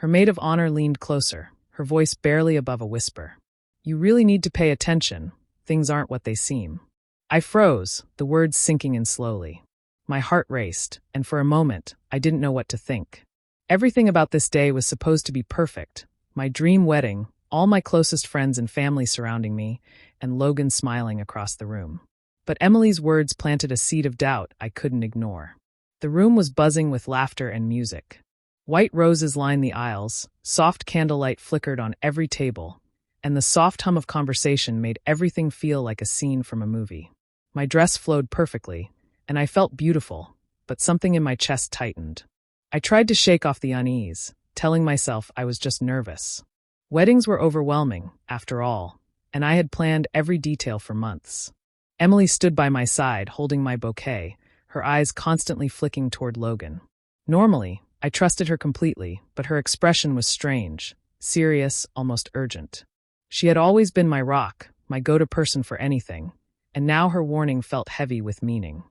Her maid of honor leaned closer, her voice barely above a whisper. "You really need to pay attention. Things aren't what they seem." I froze, the words sinking in slowly. My heart raced, and for a moment, I didn't know what to think. Everything about this day was supposed to be perfect. My dream wedding, all my closest friends and family surrounding me, and Logan smiling across the room. But Emily's words planted a seed of doubt I couldn't ignore. The room was buzzing with laughter and music. White roses lined the aisles, soft candlelight flickered on every table, and the soft hum of conversation made everything feel like a scene from a movie. My dress flowed perfectly, and I felt beautiful, but something in my chest tightened. I tried to shake off the unease, telling myself I was just nervous. Weddings were overwhelming, after all, and I had planned every detail for months. Emily stood by my side, holding my bouquet, her eyes constantly flicking toward Logan. Normally, I trusted her completely, but her expression was strange, serious, almost urgent. She had always been my rock, my go-to person for anything, and now her warning felt heavy with meaning.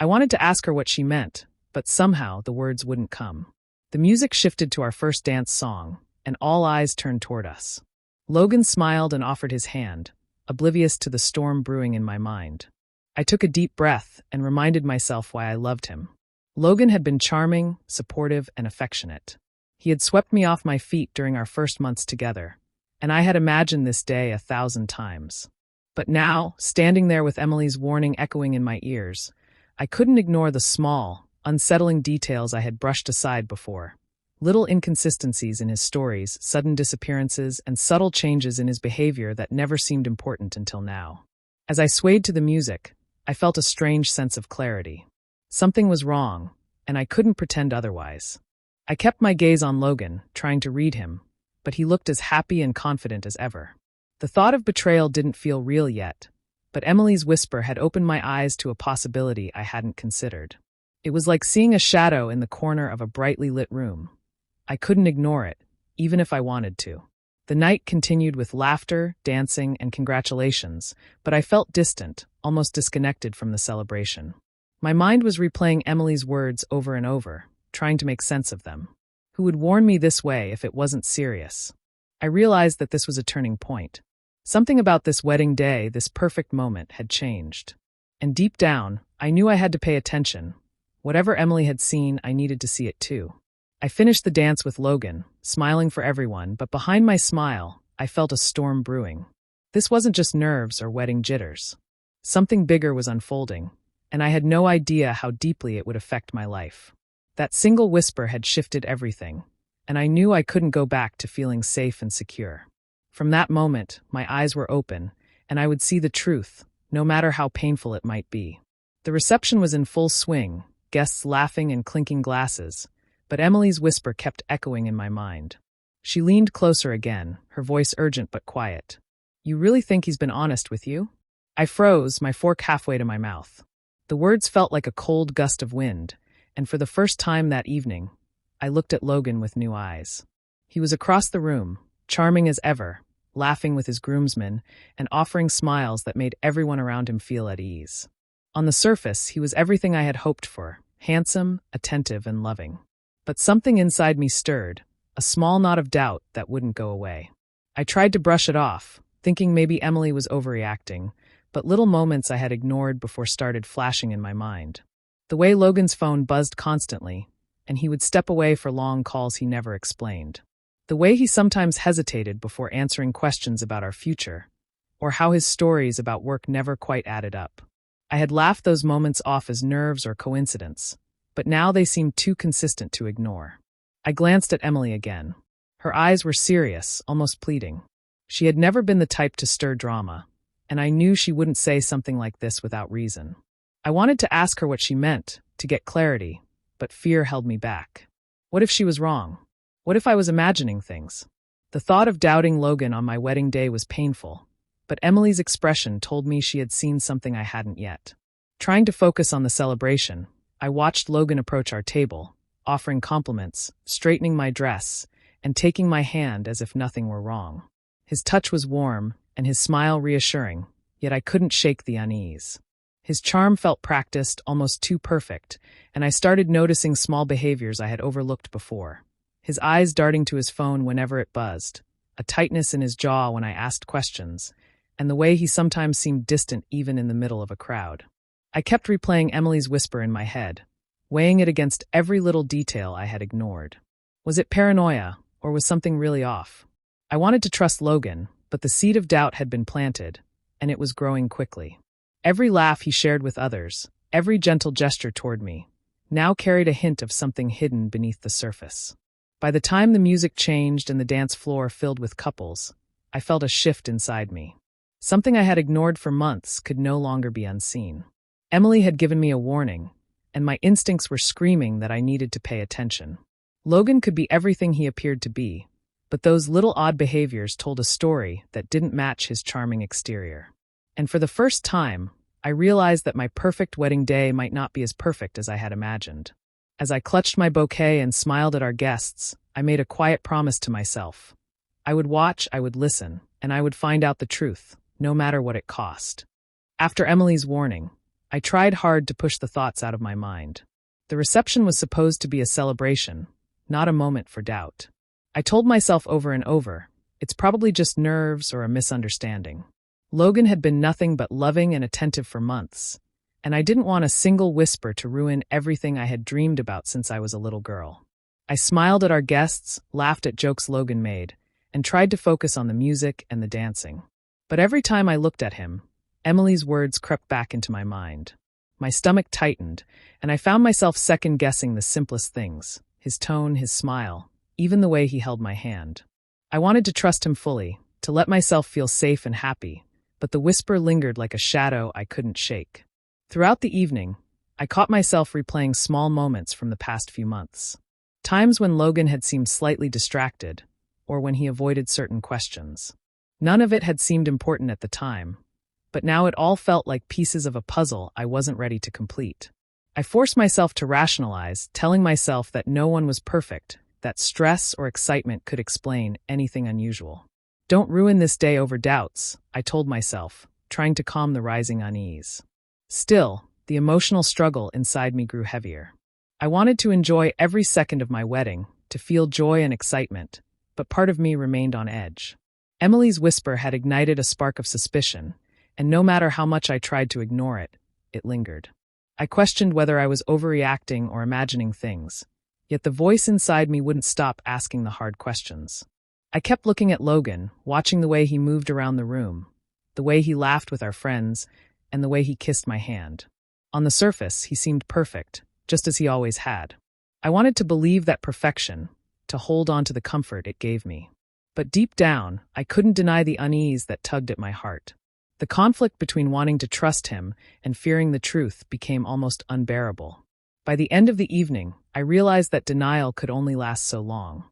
I wanted to ask her what she meant, but somehow the words wouldn't come. The music shifted to our first dance song, and all eyes turned toward us. Logan smiled and offered his hand, oblivious to the storm brewing in my mind. I took a deep breath and reminded myself why I loved him. Logan had been charming, supportive, and affectionate. He had swept me off my feet during our first months together, and I had imagined this day 1,000 times. But now, standing there with Emily's warning echoing in my ears, I couldn't ignore the small, unsettling details I had brushed aside before. Little inconsistencies in his stories, sudden disappearances, and subtle changes in his behavior that never seemed important until now. As I swayed to the music, I felt a strange sense of clarity. Something was wrong, and I couldn't pretend otherwise. I kept my gaze on Logan, trying to read him, but he looked as happy and confident as ever. The thought of betrayal didn't feel real yet, but Emily's whisper had opened my eyes to a possibility I hadn't considered. It was like seeing a shadow in the corner of a brightly lit room. I couldn't ignore it, even if I wanted to. The night continued with laughter, dancing, and congratulations, but I felt distant, almost disconnected from the celebration. My mind was replaying Emily's words over and over, trying to make sense of them. Who would warn me this way if it wasn't serious? I realized that this was a turning point. Something about this wedding day, this perfect moment, had changed. And deep down, I knew I had to pay attention. Whatever Emily had seen, I needed to see it too. I finished the dance with Logan, smiling for everyone, but behind my smile, I felt a storm brewing. This wasn't just nerves or wedding jitters. Something bigger was unfolding, and I had no idea how deeply it would affect my life. That single whisper had shifted everything, and I knew I couldn't go back to feeling safe and secure. From that moment, my eyes were open, and I would see the truth, no matter how painful it might be. The reception was in full swing, guests laughing and clinking glasses, but Emily's whisper kept echoing in my mind. She leaned closer again, her voice urgent but quiet. "You really think he's been honest with you?" I froze, my fork halfway to my mouth. The words felt like a cold gust of wind, and for the first time that evening, I looked at Logan with new eyes. He was across the room, charming as ever, laughing with his groomsmen, and offering smiles that made everyone around him feel at ease. On the surface, he was everything I had hoped for, handsome, attentive, and loving. But something inside me stirred, a small knot of doubt that wouldn't go away. I tried to brush it off, thinking maybe Emily was overreacting, but little moments I had ignored before started flashing in my mind. The way Logan's phone buzzed constantly, and he would step away for long calls he never explained. The way he sometimes hesitated before answering questions about our future, or how his stories about work never quite added up. I had laughed those moments off as nerves or coincidence, but now they seemed too consistent to ignore. I glanced at Emily again. Her eyes were serious, almost pleading. She had never been the type to stir drama, and I knew she wouldn't say something like this without reason. I wanted to ask her what she meant, to get clarity, but fear held me back. What if she was wrong? What if I was imagining things? The thought of doubting Logan on my wedding day was painful, but Emily's expression told me she had seen something I hadn't yet. Trying to focus on the celebration, I watched Logan approach our table, offering compliments, straightening my dress, and taking my hand as if nothing were wrong. His touch was warm, and his smile reassuring, yet I couldn't shake the unease. His charm felt practiced, almost too perfect, and I started noticing small behaviors I had overlooked before. his eyes darting to his phone whenever it buzzed, a tightness in his jaw when I asked questions, and the way he sometimes seemed distant even in the middle of a crowd. I kept replaying Emily's whisper in my head, weighing it against every little detail I had ignored. Was it paranoia, or was something really off? I wanted to trust Logan, but the seed of doubt had been planted, and it was growing quickly. Every laugh he shared with others, every gentle gesture toward me, now carried a hint of something hidden beneath the surface. By the time the music changed and the dance floor filled with couples, I felt a shift inside me. Something I had ignored for months could no longer be unseen. Emily had given me a warning, and my instincts were screaming that I needed to pay attention. Logan could be everything he appeared to be, but those little odd behaviors told a story that didn't match his charming exterior. And for the first time, I realized that my perfect wedding day might not be as perfect as I had imagined. As I clutched my bouquet and smiled at our guests, I made a quiet promise to myself. I would watch, I would listen, and I would find out the truth, no matter what it cost. After Emily's warning, I tried hard to push the thoughts out of my mind. The reception was supposed to be a celebration, not a moment for doubt. I told myself over and over, it's probably just nerves or a misunderstanding. Logan had been nothing but loving and attentive for months, and I didn't want a single whisper to ruin everything I had dreamed about since I was a little girl. I smiled at our guests, laughed at jokes Logan made, and tried to focus on the music and the dancing. But every time I looked at him, Emily's words crept back into my mind. My stomach tightened, and I found myself second-guessing the simplest things, his tone, his smile, even the way he held my hand. I wanted to trust him fully, to let myself feel safe and happy, but the whisper lingered like a shadow I couldn't shake. Throughout the evening, I caught myself replaying small moments from the past few months. Times when Logan had seemed slightly distracted, or when he avoided certain questions. None of it had seemed important at the time, but now it all felt like pieces of a puzzle I wasn't ready to complete. I forced myself to rationalize, telling myself that no one was perfect, that stress or excitement could explain anything unusual. Don't ruin this day over doubts, I told myself, trying to calm the rising unease. Still, the emotional struggle inside me grew heavier. I wanted to enjoy every second of my wedding, to feel joy and excitement, but part of me remained on edge. Emily's whisper had ignited a spark of suspicion, and no matter how much I tried to ignore it, it lingered. I questioned whether I was overreacting or imagining things, yet the voice inside me wouldn't stop asking the hard questions. I kept looking at Logan, watching the way he moved around the room, the way he laughed with our friends, and the way he kissed my hand. On the surface, he seemed perfect, just as he always had. I wanted to believe that perfection, to hold on to the comfort it gave me. But deep down, I couldn't deny the unease that tugged at my heart. The conflict between wanting to trust him and fearing the truth became almost unbearable. By the end of the evening, I realized that denial could only last so long.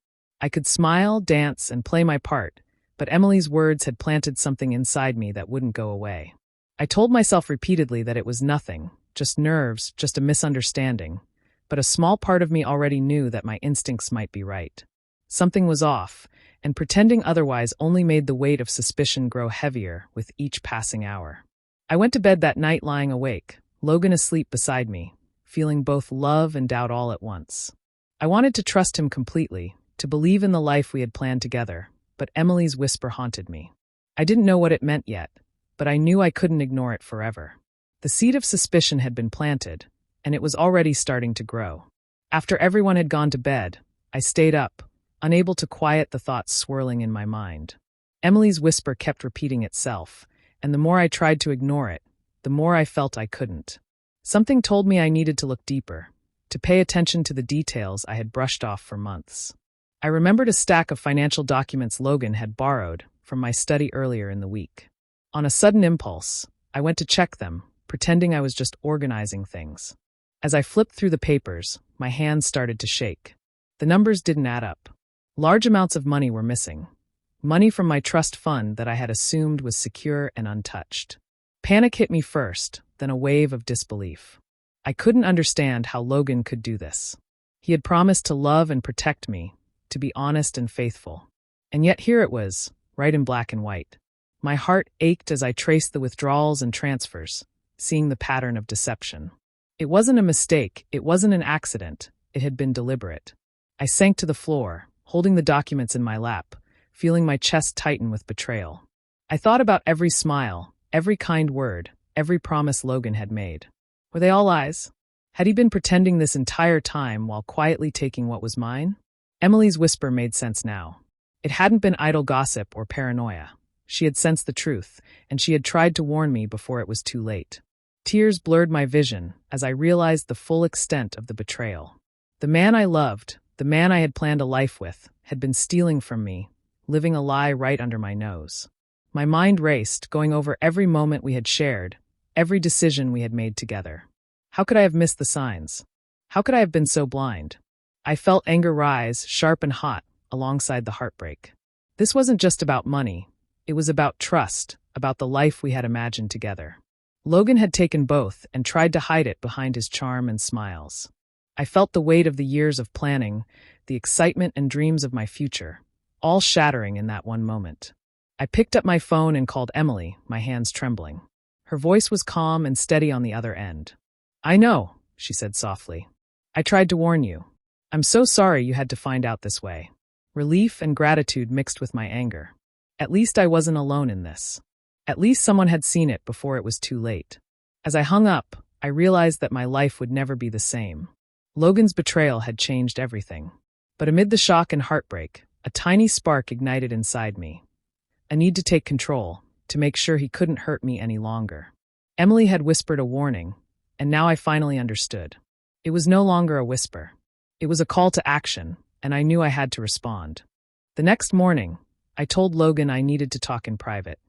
I could smile, dance, and play my part, but Emily's words had planted something inside me that wouldn't go away. I told myself repeatedly that it was nothing, just nerves, just a misunderstanding, but a small part of me already knew that my instincts might be right. Something was off, and pretending otherwise only made the weight of suspicion grow heavier with each passing hour. I went to bed that night lying awake, Logan asleep beside me, feeling both love and doubt all at once. I wanted to trust him completely, to believe in the life we had planned together, but Emily's whisper haunted me. I didn't know what it meant yet, but I knew I couldn't ignore it forever. The seed of suspicion had been planted, and it was already starting to grow. After everyone had gone to bed, I stayed up, unable to quiet the thoughts swirling in my mind. Emily's whisper kept repeating itself, and the more I tried to ignore it, the more I felt I couldn't. Something told me I needed to look deeper, to pay attention to the details I had brushed off for months. I remembered a stack of financial documents Logan had borrowed from my study earlier in the week. On a sudden impulse, I went to check them, pretending I was just organizing things. As I flipped through the papers, my hands started to shake. The numbers didn't add up. Large amounts of money were missing. Money from my trust fund that I had assumed was secure and untouched. Panic hit me first, then a wave of disbelief. I couldn't understand how Logan could do this. He had promised to love and protect me, to be honest and faithful. And yet here it was, right in black and white. My heart ached as I traced the withdrawals and transfers, seeing the pattern of deception. It wasn't a mistake, it wasn't an accident, it had been deliberate. I sank to the floor, holding the documents in my lap, feeling my chest tighten with betrayal. I thought about every smile, every kind word, every promise Logan had made. Were they all lies? Had he been pretending this entire time while quietly taking what was mine? Emily's whisper made sense now. It hadn't been idle gossip or paranoia. She had sensed the truth, and she had tried to warn me before it was too late. Tears blurred my vision as I realized the full extent of the betrayal. The man I loved, the man I had planned a life with, had been stealing from me, living a lie right under my nose. My mind raced, going over every moment we had shared, every decision we had made together. How could I have missed the signs? How could I have been so blind? I felt anger rise, sharp and hot, alongside the heartbreak. This wasn't just about money. It was about trust, about the life we had imagined together. Logan had taken both and tried to hide it behind his charm and smiles. I felt the weight of the years of planning, the excitement and dreams of my future, all shattering in that one moment. I picked up my phone and called Emily, my hands trembling. Her voice was calm and steady on the other end. "I know," she said softly. "I tried to warn you. I'm so sorry you had to find out this way." Relief and gratitude mixed with my anger. At least I wasn't alone in this. At least someone had seen it before it was too late. As I hung up, I realized that my life would never be the same. Logan's betrayal had changed everything. But amid the shock and heartbreak, a tiny spark ignited inside me. A need to take control, to make sure he couldn't hurt me any longer. Emily had whispered a warning, and now I finally understood. It was no longer a whisper. It was a call to action, and I knew I had to respond. The next morning, I told Logan I needed to talk in private.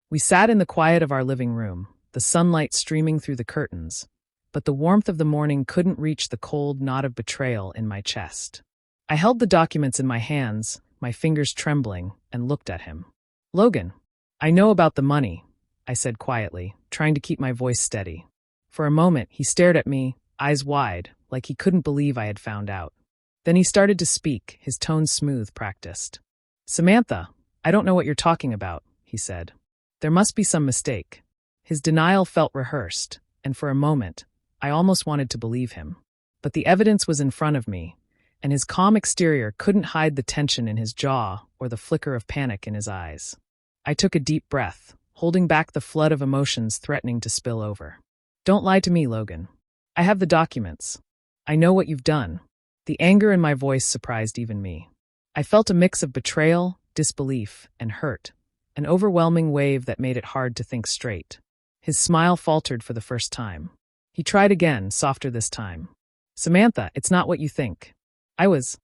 We sat in the quiet of our living room, the sunlight streaming through the curtains, but the warmth of the morning couldn't reach the cold knot of betrayal in my chest. I held the documents in my hands, my fingers trembling, and looked at him. "Logan, I know about the money," I said quietly, trying to keep my voice steady. For a moment, he stared at me, eyes wide, like he couldn't believe I had found out. Then he started to speak, his tone smooth, practiced. "Samantha, I don't know what you're talking about," he said. "There must be some mistake." His denial felt rehearsed, and for a moment, I almost wanted to believe him. But the evidence was in front of me, and his calm exterior couldn't hide the tension in his jaw or the flicker of panic in his eyes. I took a deep breath, holding back the flood of emotions threatening to spill over. "Don't lie to me, Logan. I have the documents. I know what you've done." The anger in my voice surprised even me. I felt a mix of betrayal, disbelief, and hurt, an overwhelming wave that made it hard to think straight. His smile faltered for the first time. He tried again, softer this time. "Samantha, it's not what you think. I was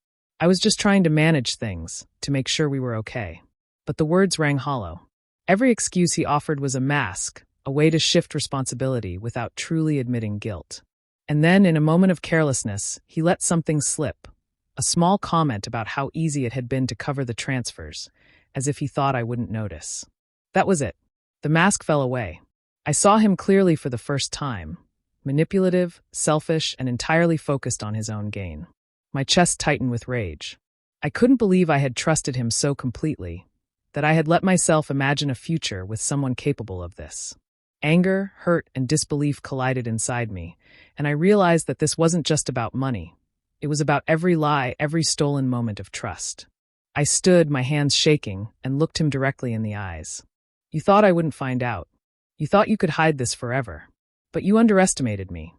just trying to manage things, to make sure we were okay." But the words rang hollow. Every excuse he offered was a mask, a way to shift responsibility without truly admitting guilt. And then, in a moment of carelessness, he let something slip, a small comment about how easy it had been to cover the transfers, as if he thought I wouldn't notice. That was it. The mask fell away. I saw him clearly for the first time, manipulative, selfish, and entirely focused on his own gain. My chest tightened with rage. I couldn't believe I had trusted him so completely, that I had let myself imagine a future with someone capable of this. Anger, hurt, and disbelief collided inside me, and I realized that this wasn't just about money. It was about every lie, every stolen moment of trust. I stood, my hands shaking, and looked him directly in the eyes. "You thought I wouldn't find out. You thought you could hide this forever. But you underestimated me,"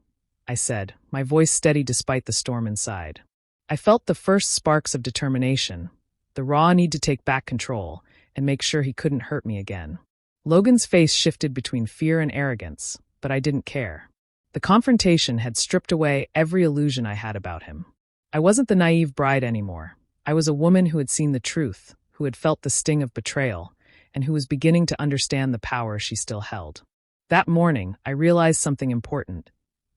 I said, my voice steady despite the storm inside. I felt the first sparks of determination, the raw need to take back control and make sure he couldn't hurt me again. Logan's face shifted between fear and arrogance, but I didn't care. The confrontation had stripped away every illusion I had about him. I wasn't the naive bride anymore. I was a woman who had seen the truth, who had felt the sting of betrayal, and who was beginning to understand the power she still held. That morning, I realized something important.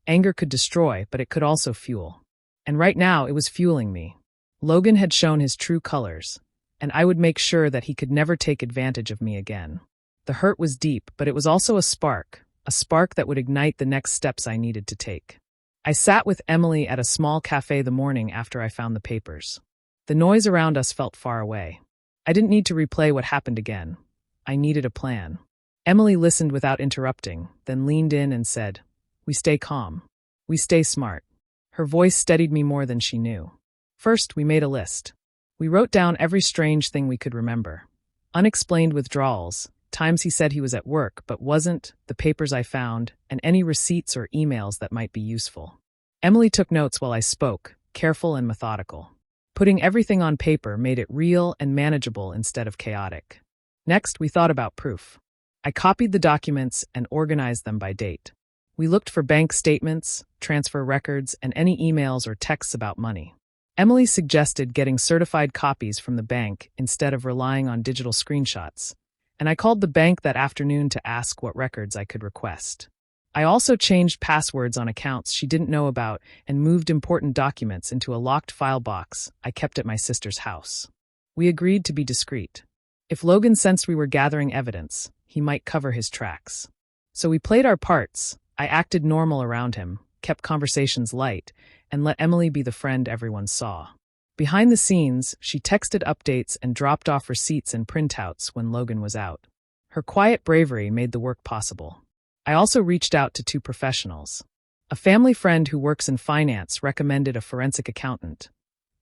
Anger could destroy, but it could also fuel. And right now, it was fueling me. Logan had shown his true colors, and I would make sure that he could never take advantage of me again. The hurt was deep, but it was also a spark that would ignite the next steps I needed to take. I sat with Emily at a small cafe the morning after I found the papers. The noise around us felt far away. I didn't need to replay what happened again. I needed a plan. Emily listened without interrupting, then leaned in and said, "We stay calm. We stay smart." Her voice steadied me more than she knew. First, we made a list. We wrote down every strange thing we could remember. Unexplained withdrawals, times he said he was at work but wasn't, the papers I found, and any receipts or emails that might be useful. Emily took notes while I spoke, careful and methodical. Putting everything on paper made it real and manageable instead of chaotic. Next, we thought about proof. I copied the documents and organized them by date. We looked for bank statements, transfer records, and any emails or texts about money. Emily suggested getting certified copies from the bank instead of relying on digital screenshots, and I called the bank that afternoon to ask what records I could request. I also changed passwords on accounts she didn't know about and moved important documents into a locked file box I kept at my sister's house. We agreed to be discreet. If Logan sensed we were gathering evidence, he might cover his tracks. So we played our parts. I acted normal around him, kept conversations light, and let Emily be the friend everyone saw. Behind the scenes, she texted updates and dropped off receipts and printouts when Logan was out. Her quiet bravery made the work possible. I also reached out to 2 professionals. A family friend who works in finance recommended a forensic accountant.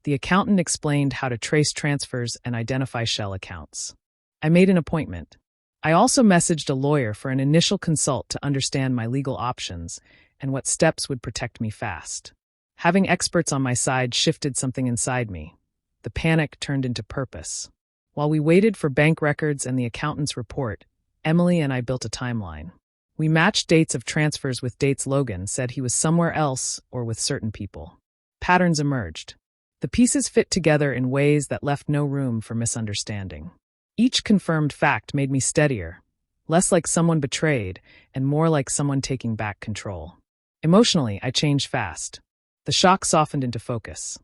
The accountant explained how to trace transfers and identify shell accounts. I made an appointment. I also messaged a lawyer for an initial consult to understand my legal options and what steps would protect me fast. Having experts on my side shifted something inside me. The panic turned into purpose. While we waited for bank records and the accountant's report, Emily and I built a timeline. We matched dates of transfers with dates Logan said he was somewhere else or with certain people. Patterns emerged. The pieces fit together in ways that left no room for misunderstanding. Each confirmed fact made me steadier, less like someone betrayed and more like someone taking back control. Emotionally, I changed fast. The shock softened into focus.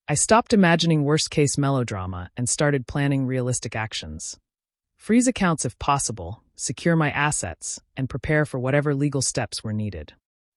I stopped imagining worst-case melodrama and started planning realistic actions. Freeze accounts if possible, secure my assets, and prepare for whatever legal steps were needed.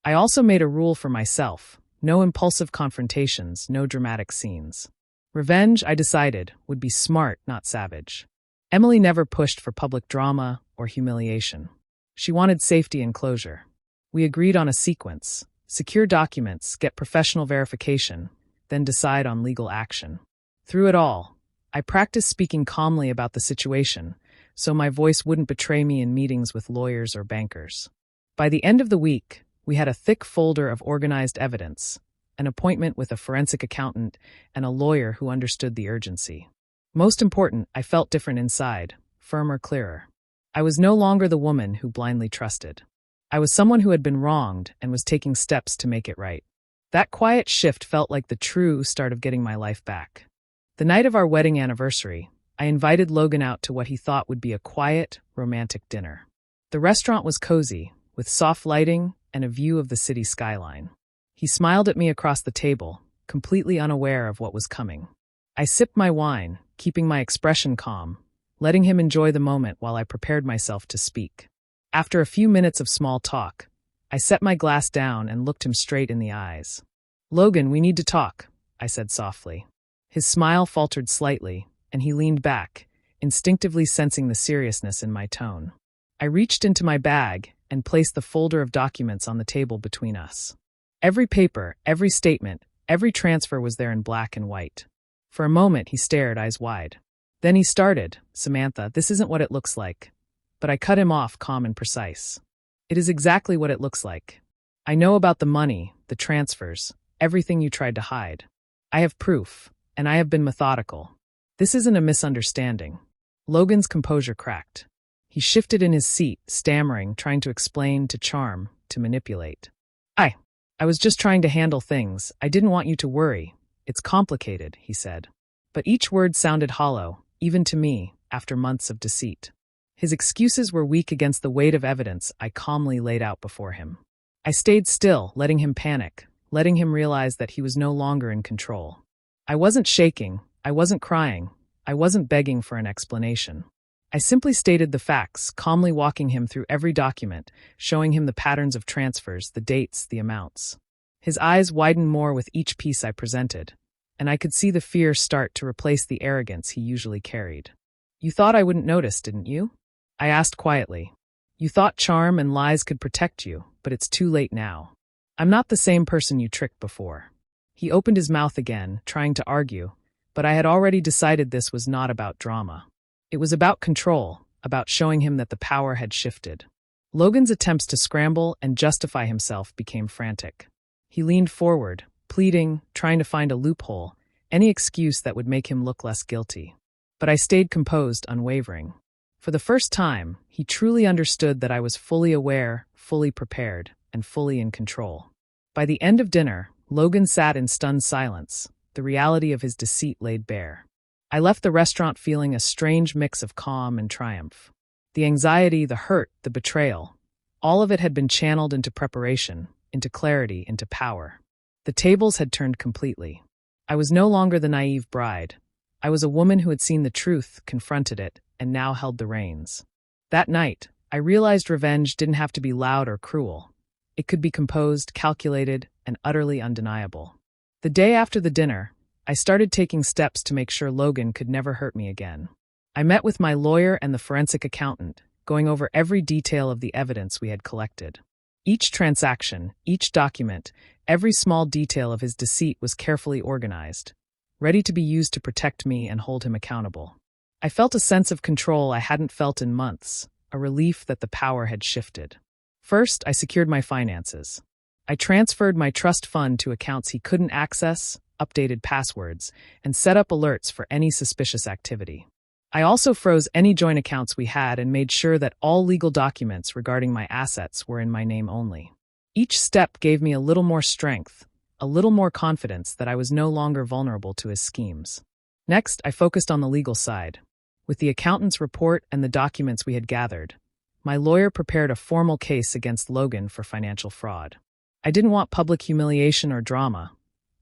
I also made a rule for myself: no impulsive confrontations, no dramatic scenes. Revenge, I decided, would be smart, not savage. Emily never pushed for public drama or humiliation. She wanted safety and closure. We agreed on a sequence: secure documents, get professional verification, then decide on legal action. Through it all, I practiced speaking calmly about the situation, so my voice wouldn't betray me in meetings with lawyers or bankers. By the end of the week, we had a thick folder of organized evidence, an appointment with a forensic accountant, and a lawyer who understood the urgency. Most important, I felt different inside, firmer, clearer. I was no longer the woman who blindly trusted. I was someone who had been wronged and was taking steps to make it right. That quiet shift felt like the true start of getting my life back. The night of our wedding anniversary, I invited Logan out to what he thought would be a quiet, romantic dinner. The restaurant was cozy, with soft lighting and a view of the city skyline. He smiled at me across the table, completely unaware of what was coming. I sipped my wine, keeping my expression calm, letting him enjoy the moment while I prepared myself to speak. After a few minutes of small talk, I set my glass down and looked him straight in the eyes. "Logan, we need to talk," I said softly. His smile faltered slightly, and he leaned back, instinctively sensing the seriousness in my tone. I reached into my bag and placed the folder of documents on the table between us. Every paper, every statement, every transfer was there in black and white. For a moment, he stared, eyes wide. Then he started, "Samantha, this isn't what it looks like." But I cut him off, calm and precise. "It is exactly what it looks like. I know about the money, the transfers, everything you tried to hide. I have proof, and I have been methodical. This isn't a misunderstanding." Logan's composure cracked. He shifted in his seat, stammering, trying to explain, to charm, to manipulate. I was just trying to handle things. I didn't want you to worry. It's complicated," he said. But each word sounded hollow, even to me, after months of deceit. His excuses were weak against the weight of evidence I calmly laid out before him. I stayed still, letting him panic, letting him realize that he was no longer in control. I wasn't shaking, I wasn't crying, I wasn't begging for an explanation. I simply stated the facts, calmly walking him through every document, showing him the patterns of transfers, the dates, the amounts. His eyes widened more with each piece I presented, and I could see the fear start to replace the arrogance he usually carried. "You thought I wouldn't notice, didn't you?" I asked quietly. "You thought charm and lies could protect you, but it's too late now. I'm not the same person you tricked before." He opened his mouth again, trying to argue, but I had already decided this was not about drama. It was about control, about showing him that the power had shifted. Logan's attempts to scramble and justify himself became frantic. He leaned forward, pleading, trying to find a loophole, any excuse that would make him look less guilty. But I stayed composed, unwavering. For the first time, he truly understood that I was fully aware, fully prepared, and fully in control. By the end of dinner, Logan sat in stunned silence, the reality of his deceit laid bare. I left the restaurant feeling a strange mix of calm and triumph. The anxiety, the hurt, the betrayal, all of it had been channeled into preparation, into clarity, into power. The tables had turned completely. I was no longer the naive bride. I was a woman who had seen the truth, confronted it, and now held the reins. That night, I realized revenge didn't have to be loud or cruel. It could be composed, calculated, and utterly undeniable. The day after the dinner, I started taking steps to make sure Logan could never hurt me again. I met with my lawyer and the forensic accountant, going over every detail of the evidence we had collected. Each transaction, each document, every small detail of his deceit was carefully organized, ready to be used to protect me and hold him accountable. I felt a sense of control I hadn't felt in months, a relief that the power had shifted. First, I secured my finances. I transferred my trust fund to accounts he couldn't access, updated passwords, and set up alerts for any suspicious activity. I also froze any joint accounts we had and made sure that all legal documents regarding my assets were in my name only. Each step gave me a little more strength, a little more confidence that I was no longer vulnerable to his schemes. Next, I focused on the legal side. With the accountant's report and the documents we had gathered, my lawyer prepared a formal case against Logan for financial fraud. I didn't want public humiliation or drama.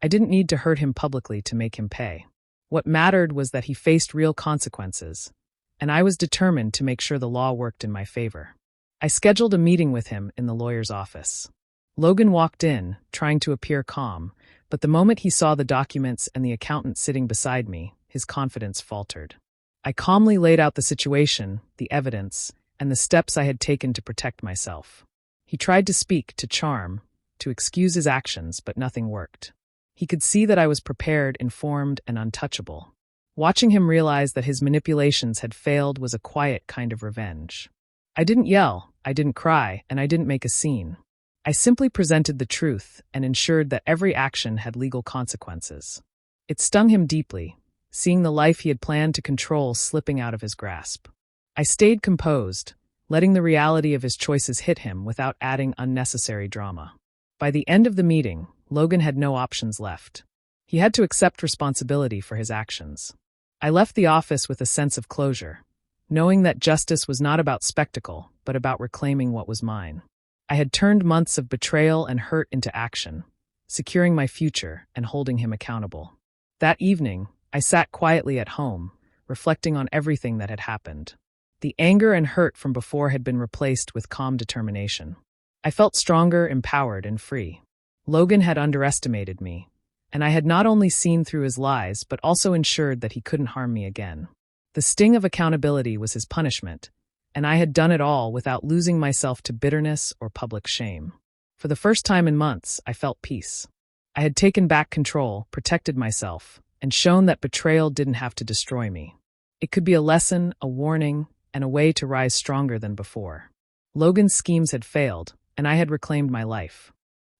I didn't need to hurt him publicly to make him pay. What mattered was that he faced real consequences, and I was determined to make sure the law worked in my favor. I scheduled a meeting with him in the lawyer's office. Logan walked in, trying to appear calm, but the moment he saw the documents and the accountant sitting beside me, his confidence faltered. I calmly laid out the situation, the evidence, and the steps I had taken to protect myself. He tried to speak, to charm, to excuse his actions, but nothing worked. He could see that I was prepared, informed, and untouchable. Watching him realize that his manipulations had failed was a quiet kind of revenge. I didn't yell, I didn't cry, and I didn't make a scene. I simply presented the truth and ensured that every action had legal consequences. It stung him deeply, seeing the life he had planned to control slipping out of his grasp. I stayed composed, letting the reality of his choices hit him without adding unnecessary drama. By the end of the meeting, Logan had no options left. He had to accept responsibility for his actions. I left the office with a sense of closure, knowing that justice was not about spectacle, but about reclaiming what was mine. I had turned months of betrayal and hurt into action, securing my future and holding him accountable. That evening, I sat quietly at home, reflecting on everything that had happened. The anger and hurt from before had been replaced with calm determination. I felt stronger, empowered, and free. Logan had underestimated me, and I had not only seen through his lies but also ensured that he couldn't harm me again. The sting of accountability was his punishment, and I had done it all without losing myself to bitterness or public shame. For the first time in months, I felt peace. I had taken back control, protected myself, and shown that betrayal didn't have to destroy me. It could be a lesson, a warning, and a way to rise stronger than before. Logan's schemes had failed, and I had reclaimed my life.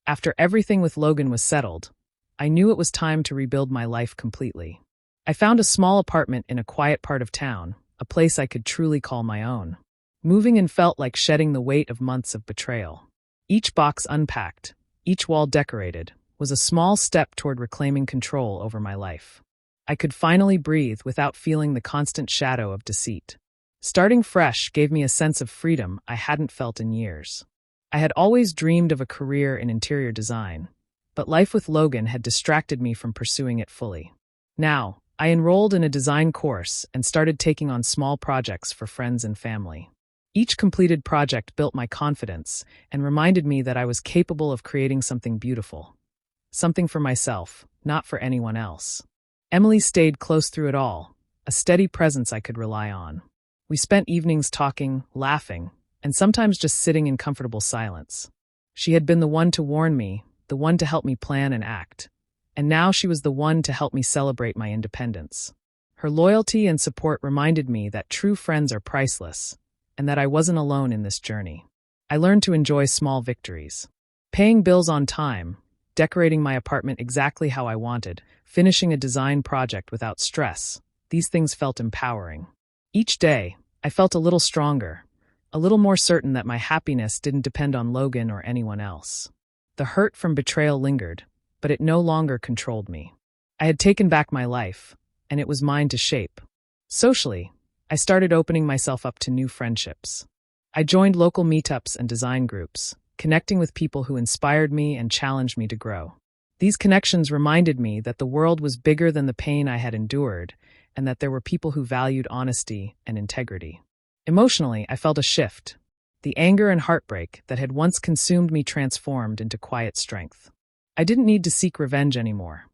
After everything with Logan was settled, I knew it was time to rebuild my life completely. I found a small apartment in a quiet part of town, a place I could truly call my own. Moving in felt like shedding the weight of months of betrayal. Each box unpacked, each wall decorated, was a small step toward reclaiming control over my life. I could finally breathe without feeling the constant shadow of deceit. Starting fresh gave me a sense of freedom I hadn't felt in years. I had always dreamed of a career in interior design, but life with Logan had distracted me from pursuing it fully. Now, I enrolled in a design course and started taking on small projects for friends and family. Each completed project built my confidence and reminded me that I was capable of creating something beautiful. Something for myself, not for anyone else. Emily stayed close through it all, a steady presence I could rely on. We spent evenings talking, laughing, and sometimes just sitting in comfortable silence. She had been the one to warn me, the one to help me plan and act, and now she was the one to help me celebrate my independence. Her loyalty and support reminded me that true friends are priceless, and that I wasn't alone in this journey. I learned to enjoy small victories. Paying bills on time, decorating my apartment exactly how I wanted, finishing a design project without stress. These things felt empowering. Each day, I felt a little stronger, a little more certain that my happiness didn't depend on Logan or anyone else. The hurt from betrayal lingered, but it no longer controlled me. I had taken back my life, and it was mine to shape. Socially, I started opening myself up to new friendships. I joined local meetups and design groups, connecting with people who inspired me and challenged me to grow. These connections reminded me that the world was bigger than the pain I had endured, and that there were people who valued honesty and integrity. Emotionally, I felt a shift. The anger and heartbreak that had once consumed me transformed into quiet strength. I didn't need to seek revenge anymore.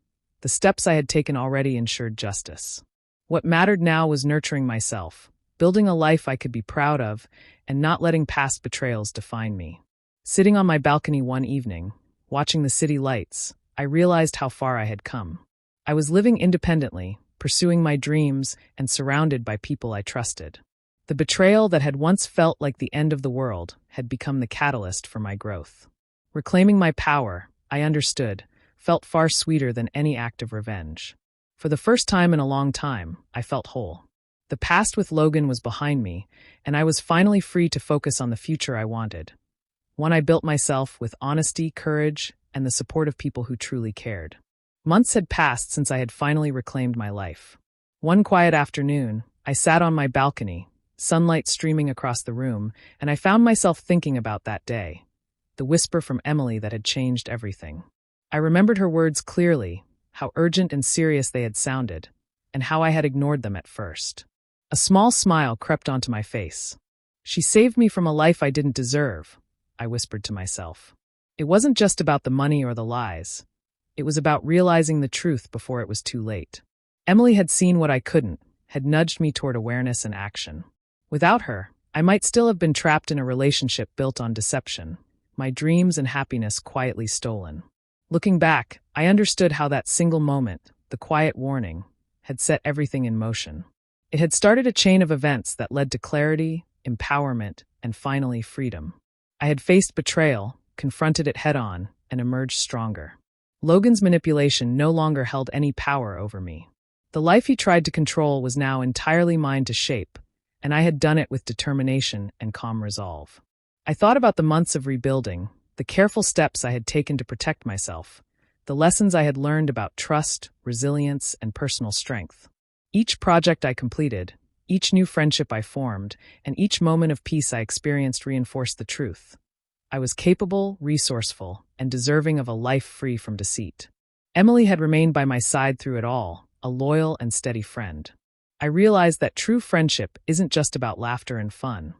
The steps I had taken already ensured justice. What mattered now was nurturing myself, building a life I could be proud of, and not letting past betrayals define me. Sitting on my balcony one evening, watching the city lights, I realized how far I had come. I was living independently, pursuing my dreams, and surrounded by people I trusted. The betrayal that had once felt like the end of the world had become the catalyst for my growth. Reclaiming my power, I understood, felt far sweeter than any act of revenge. For the first time in a long time, I felt whole. The past with Logan was behind me, and I was finally free to focus on the future I wanted. One I built myself with honesty, courage, and the support of people who truly cared. Months had passed since I had finally reclaimed my life. One quiet afternoon, I sat on my balcony, sunlight streaming across the room, and I found myself thinking about that day, the whisper from Emily that had changed everything. I remembered her words clearly, how urgent and serious they had sounded, and how I had ignored them at first. A small smile crept onto my face. She saved me from a life I didn't deserve, I whispered to myself. It wasn't just about the money or the lies. It was about realizing the truth before it was too late. Emily had seen what I couldn't, had nudged me toward awareness and action. Without her, I might still have been trapped in a relationship built on deception, my dreams and happiness quietly stolen. Looking back, I understood how that single moment, the quiet warning, had set everything in motion. It had started a chain of events that led to clarity, empowerment, and finally freedom. I had faced betrayal, confronted it head-on, and emerged stronger. Logan's manipulation no longer held any power over me. The life he tried to control was now entirely mine to shape, and I had done it with determination and calm resolve. I thought about the months of rebuilding, the careful steps I had taken to protect myself, the lessons I had learned about trust, resilience, and personal strength. Each project I completed, each new friendship I formed, and each moment of peace I experienced reinforced the truth. I was capable, resourceful, and deserving of a life free from deceit. Emily had remained by my side through it all, a loyal and steady friend. I realized that true friendship isn't just about laughter and fun.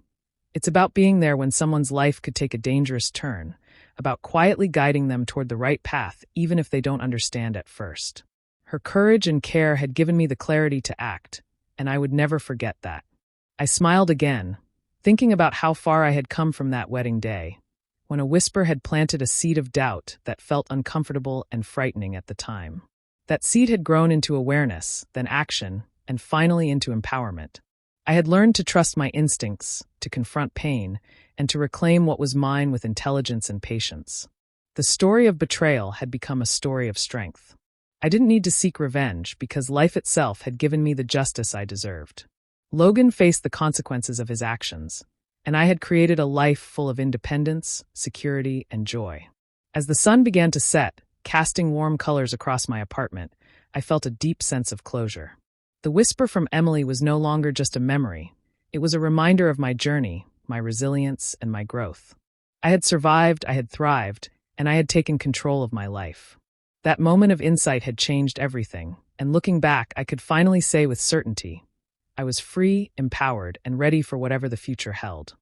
It's about being there when someone's life could take a dangerous turn, about quietly guiding them toward the right path even if they don't understand at first. Her courage and care had given me the clarity to act, and I would never forget that. I smiled again, thinking about how far I had come from that wedding day, when a whisper had planted a seed of doubt that felt uncomfortable and frightening at the time. That seed had grown into awareness, then action, and finally into empowerment. I had learned to trust my instincts, to confront pain, and to reclaim what was mine with intelligence and patience. The story of betrayal had become a story of strength. I didn't need to seek revenge because life itself had given me the justice I deserved. Logan faced the consequences of his actions, and I had created a life full of independence, security, and joy. As the sun began to set, casting warm colors across my apartment, I felt a deep sense of closure. The whisper from Emily was no longer just a memory. It was a reminder of my journey, my resilience, and my growth. I had survived, I had thrived, and I had taken control of my life. That moment of insight had changed everything, and looking back, I could finally say with certainty, I was free, empowered, and ready for whatever the future held.